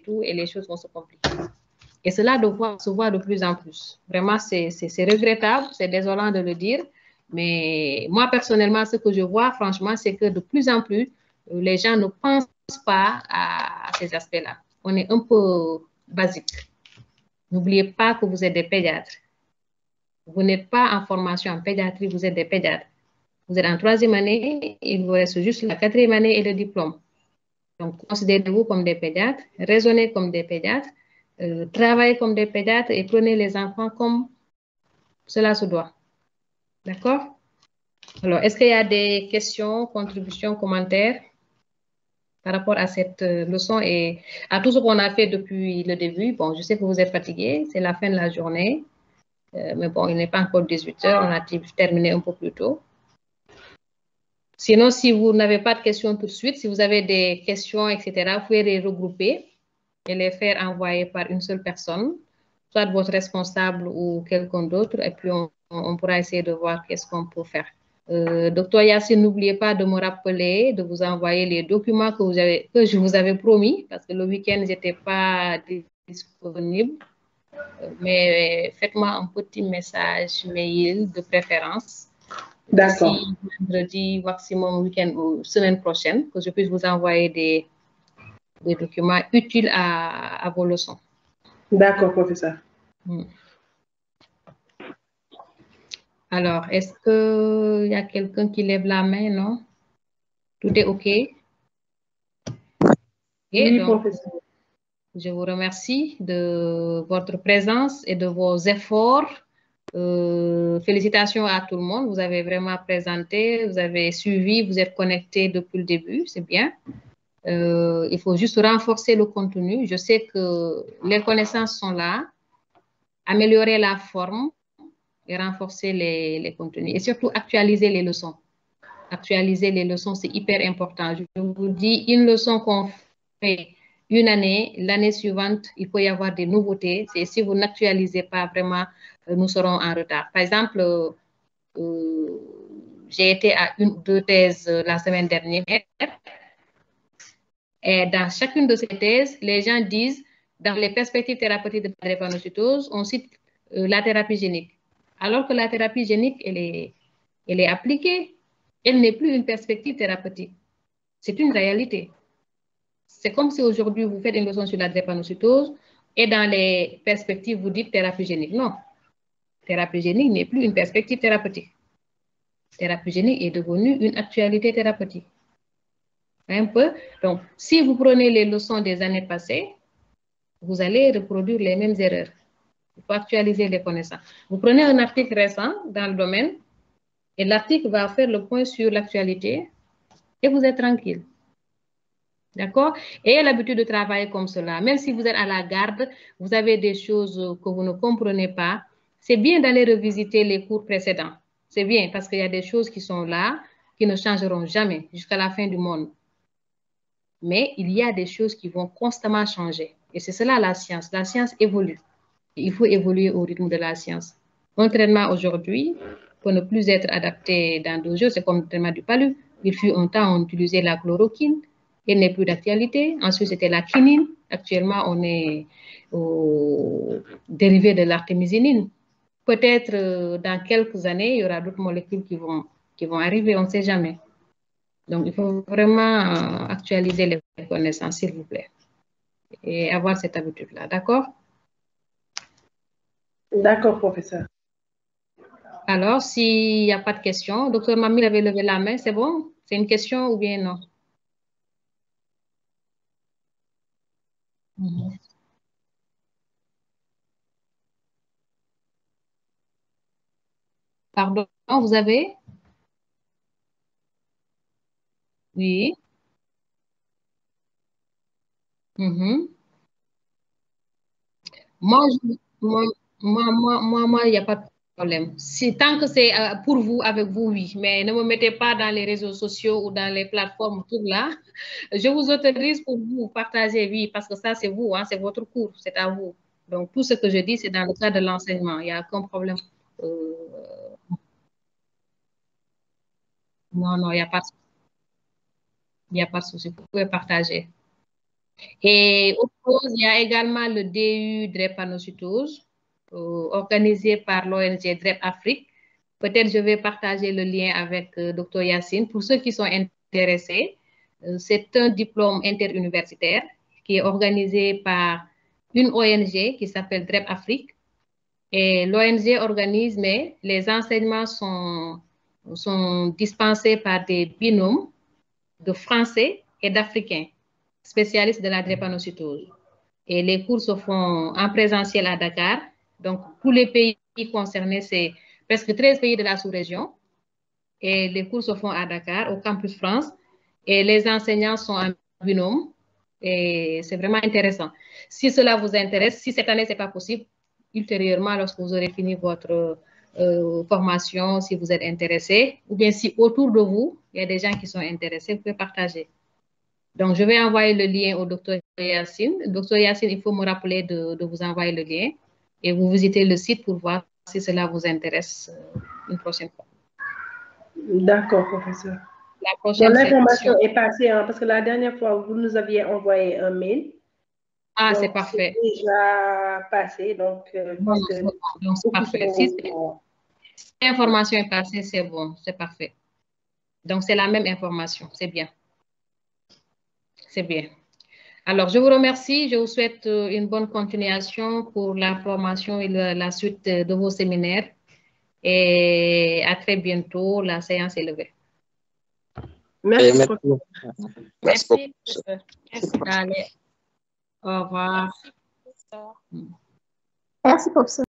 tout, et les choses vont se compliquer. Et cela se voit de plus en plus. Vraiment, c'est regrettable, c'est désolant de le dire, mais moi, personnellement, ce que je vois, franchement, c'est que de plus en plus, les gens ne pensent pas à ces aspects-là. On est un peu basique. N'oubliez pas que vous êtes des pédiatres. Vous n'êtes pas en formation en pédiatrie, vous êtes des pédiatres. Vous êtes en 3e année, il vous reste juste la 4e année et le diplôme. Donc, considérez-vous comme des pédiatres, raisonnez comme des pédiatres, travaillez comme des pédiatres et prenez les enfants comme cela se doit. D'accord? Alors, est-ce qu'il y a des questions, contributions, commentaires par rapport à cette leçon et à tout ce qu'on a fait depuis le début? Bon, je sais que vous êtes fatigués, c'est la fin de la journée, mais bon, il n'est pas encore 18 heures, on a terminé un peu plus tôt. Sinon, si vous n'avez pas de questions tout de suite, si vous avez des questions, etc., vous pouvez les regrouper et les faire envoyer par une seule personne, soit votre responsable ou quelqu'un d'autre, et puis on pourra essayer de voir qu'est-ce qu'on peut faire. Docteur Yassine, n'oubliez pas de me rappeler, de vous envoyer les documents que je vous avais promis, parce que le week-end, je n'étais pas disponible. Mais faites-moi un petit message mail de préférence. D'accord. D'ici vendredi, maximum week-end ou semaine prochaine, que je puisse vous envoyer des documents utiles à vos leçons. D'accord, professeur. Alors, est-ce qu'il y a quelqu'un qui lève la main, non? Tout est OK? Et Oui, donc, professeur. je vous remercie de votre présence et de vos efforts. Félicitations à tout le monde. Vous avez vraiment présenté, vous avez suivi, vous êtes connectés depuis le début, c'est bien. Il faut juste renforcer le contenu. Je sais que les connaissances sont là. Améliorer la forme et renforcer les contenus. Et surtout, actualiser les leçons. Actualiser les leçons, c'est hyper important. Je vous dis, une leçon qu'on fait une année, l'année suivante, il peut y avoir des nouveautés. Si vous n'actualisez pas, vraiment, nous serons en retard. Par exemple, j'ai été à 1 ou 2 thèses la semaine dernière. Et dans chacune de ces thèses, les gens disent, dans les perspectives thérapeutiques de la drépanocytose, on cite la thérapie génique. Alors que la thérapie génique, elle est appliquée. Elle n'est plus une perspective thérapeutique. C'est une réalité. C'est comme si aujourd'hui, vous faites une leçon sur la drépanocytose et dans les perspectives, vous dites thérapie génique. Non. Thérapie génique n'est plus une perspective thérapeutique. Thérapie génique est devenue une actualité thérapeutique. Un peu. Donc, si vous prenez les leçons des années passées, vous allez reproduire les mêmes erreurs. Il faut actualiser les connaissances. Vous prenez un article récent dans le domaine et l'article va faire le point sur l'actualité et vous êtes tranquille. D'accord? Ayez l'habitude de travailler comme cela. Même si vous êtes à la garde, vous avez des choses que vous ne comprenez pas, c'est bien d'aller revisiter les cours précédents. C'est bien parce qu'il y a des choses qui sont là, qui ne changeront jamais jusqu'à la fin du monde. Mais il y a des choses qui vont constamment changer. Et c'est cela la science. La science évolue. Il faut évoluer au rythme de la science. Un traitement aujourd'hui peut ne plus être adapté dans 2 jours. C'est comme le traitement du palu. Il fut un temps, on utilisait la chloroquine. Elle n'est plus d'actualité. Ensuite, c'était la quinine. Actuellement, on est au dérivé de l'artémisinine. Peut-être dans quelques années, il y aura d'autres molécules qui vont arriver. On ne sait jamais. Donc, il faut vraiment actualiser les connaissances, s'il vous plaît. Et avoir cette habitude-là. D'accord? D'accord, professeur. Alors, s'il n'y a pas de question, docteur Mamil avait levé la main, c'est bon? C'est une question ou bien non? Pardon, vous avez? Oui. Moi, il n'y a pas de problème. Tant que c'est pour vous, avec vous, oui. Mais ne me mettez pas dans les réseaux sociaux ou dans les plateformes, tout là. Je vous autorise pour vous partager, oui, parce que ça, c'est vous, hein, c'est votre cours, c'est à vous. Donc, tout ce que je dis, c'est dans le cadre de l'enseignement. Il n'y a aucun problème. Non, il n'y a pas de souci. Vous pouvez partager. Et autre chose, il y a également le DU drépanocytose, organisé par l'ONG DREP Afrique. Peut-être je vais partager le lien avec Dr Yacine. Pour ceux qui sont intéressés, c'est un diplôme interuniversitaire qui est organisé par une ONG qui s'appelle DREP Afrique. Et l'ONG organise, mais les enseignements sont dispensés par des binômes de Français et d'Africains, spécialistes de la drépanocytose. Et les cours se font en présentiel à Dakar. Donc, tous les pays concernés, c'est presque 13 pays de la sous-région. Et les cours se font à Dakar, au Campus France. Et les enseignants sont en binôme. Et c'est vraiment intéressant. Si cela vous intéresse, si cette année, ce n'est pas possible, ultérieurement, lorsque vous aurez fini votre formation, si vous êtes intéressé, ou bien si autour de vous, il y a des gens qui sont intéressés, vous pouvez partager. Donc, je vais envoyer le lien au docteur Yacine. Docteur Yacine, il faut me rappeler de vous envoyer le lien et vous visitez le site pour voir si cela vous intéresse une prochaine fois. D'accord, professeur. La prochaine l'information est passée, hein, parce que la dernière fois, vous nous aviez envoyé un mail. Ah, c'est parfait. C'est déjà passé, donc je pense que c'est parfait. Si l'information est passée, c'est bon, c'est parfait. Donc, c'est la même information, c'est bien. C'est bien. Alors, je vous remercie. Je vous souhaite une bonne continuation pour la formation et la suite de vos séminaires. Et à très bientôt. La séance est levée. Merci. Merci. Merci. Allez. Au revoir. Merci, professeur.